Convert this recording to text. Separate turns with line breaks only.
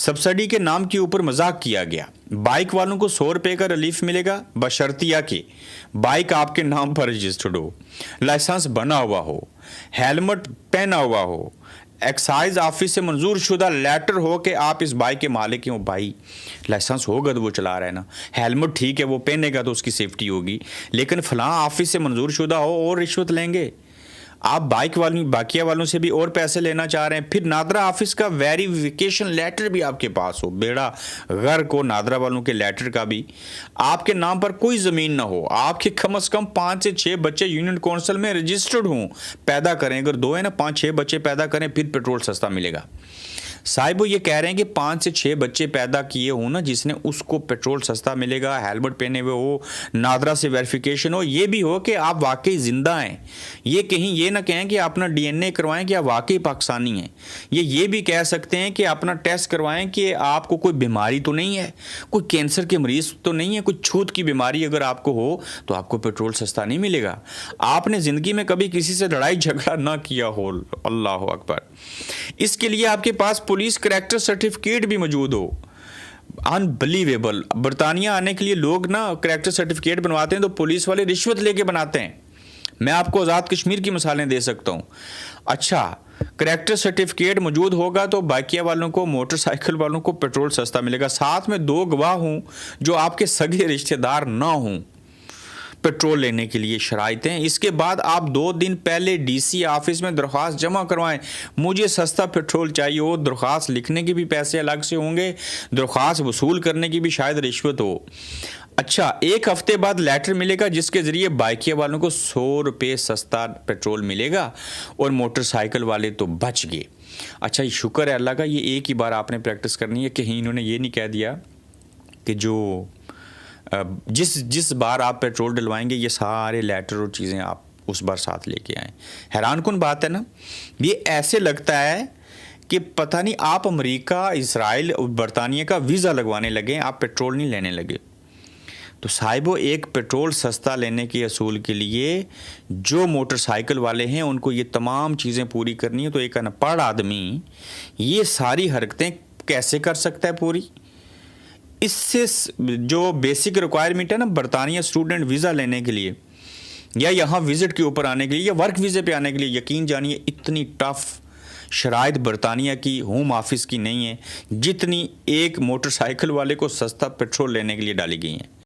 Subsidy کے نام کے اوپر مذاق کیا گیا۔ بائک والوں کو 100 روپے کا ریلیف ملے گا بشرطیہ کہ بائک آپ کے نام پر رجسٹرڈ ہو، لائسنس بنا ہوا ہو، ہیلمٹ پہنا ہوا ہو، ایکسائز آفس سے منظور شدہ لیٹر ہو کہ آپ اس بائک کے مالک ہیں۔ بھائی لائسنس ہوگا تو وہ چلا رہا ہے نا، ہیلمٹ ٹھیک ہے وہ پہنے گا تو اس کی سیفٹی ہوگی، لیکن فلاں آفس سے منظور شدہ ہو اور رشوت لیں گے۔ آپ بائک والوں باقیہ والوں سے بھی اور پیسے لینا چاہ رہے ہیں، پھر نادرا آفس کا ویریفیکیشن لیٹر بھی آپ کے پاس ہو، بیڑا غرق ہو نادرا والوں کے لیٹر کا بھی، آپ کے نام پر کوئی زمین نہ ہو، آپ کے کم از کم 5 سے 6 بچے یونین کونسل میں رجسٹرڈ ہوں، پیدا کریں، اگر 2 ہیں نا 5-6 بچے پیدا کریں پھر پیٹرول سستا ملے گا۔ صاحب وہ یہ کہہ رہے ہیں کہ 5 سے 6 بچے پیدا کیے ہوں نا جس نے اس کو پیٹرول سستا ملے گا، ہیلمٹ پہنے ہوئے ہو، نادرا سے ویریفیکیشن ہو، یہ بھی ہو کہ آپ واقعی زندہ ہیں، یہ کہیں یہ نہ کہیں کہ اپنا ڈی این اے کروائیں کہ آپ واقعی پاکستانی ہیں، یہ بھی کہہ سکتے ہیں کہ اپنا ٹیسٹ کروائیں کہ آپ کو کوئی بیماری تو نہیں ہے، کوئی کینسر کے مریض تو نہیں ہے، کوئی چھوت کی بیماری اگر آپ کو ہو تو آپ کو پیٹرول سستا نہیں ملے گا۔ آپ نے زندگی میں کبھی کسی سے لڑائی جھگڑا نہ کیا ہو، اللہ اکبر، اس کے لیے آپ کے پاس پولیس کریکٹر سرٹیفکیٹ بھی موجود ہو۔ انبلیویبل، برطانیہ آنے کے لیے لوگ نا کریکٹر سرٹیفکیٹ بنواتے ہیں تو پولیس والے رشوت لے کے بناتے ہیں۔ میں آپ کو آزاد کشمیر کی مثالیں دے سکتا ہوں۔ اچھا کریکٹر سرٹیفکیٹ موجود ہوگا تو بائکیہ والوں کو، موٹر سائیکل والوں کو پیٹرول سستا ملے گا، ساتھ میں 2 گواہ ہوں جو آپ کے سگے رشتہ دار نہ ہوں پیٹرول لینے کے لیے شرائط ہیں۔ اس کے بعد آپ 2 دن پہلے ڈی سی آفس میں درخواست جمع کروائیں، مجھے سستا پیٹرول چاہیے ہو، درخواست لکھنے کے بھی پیسے الگ سے ہوں گے، درخواست وصول کرنے کی بھی شاید رشوت ہو۔ اچھا 1 ہفتے بعد لیٹر ملے گا جس کے ذریعے بائکیہ والوں کو 100 روپے سستا پیٹرول ملے گا اور موٹر سائیکل والے تو بچ گئے۔ اچھا یہ شکر ہے اللہ کا، یہ ایک ہی بار آپ نے پریکٹس کرنی ہے، کہیں انہوں نے یہ نہیں کہہ دیا کہ جو جس بار آپ پیٹرول ڈلوائیں گے یہ سارے لیٹر اور چیزیں آپ اس بار ساتھ لے کے آئیں۔ حیران کن بات ہے نا، یہ ایسے لگتا ہے کہ پتہ نہیں آپ امریکہ، اسرائیل اور برطانیہ کا ویزا لگوانے لگے، آپ پیٹرول نہیں لینے لگے۔ تو صاحبو ایک پیٹرول سستا لینے کے اصول کے لیے جو موٹر سائیکل والے ہیں ان کو یہ تمام چیزیں پوری کرنی ہے، تو ایک ان پڑھ آدمی یہ ساری حرکتیں کیسے کر سکتا ہے پوری؟ اس سے جو بیسک ریکوائرمنٹ ہے نا برطانیہ اسٹوڈنٹ ویزا لینے کے لیے یا یہاں وزٹ کے اوپر آنے کے لیے یا ورک ویزے پہ آنے کے لیے، یقین جانیے اتنی ٹف شرائط برطانیہ کی ہوم آفس کی نہیں ہے جتنی ایک موٹر سائیکل والے کو سستا پیٹرول لینے کے لیے ڈالی گئی ہیں۔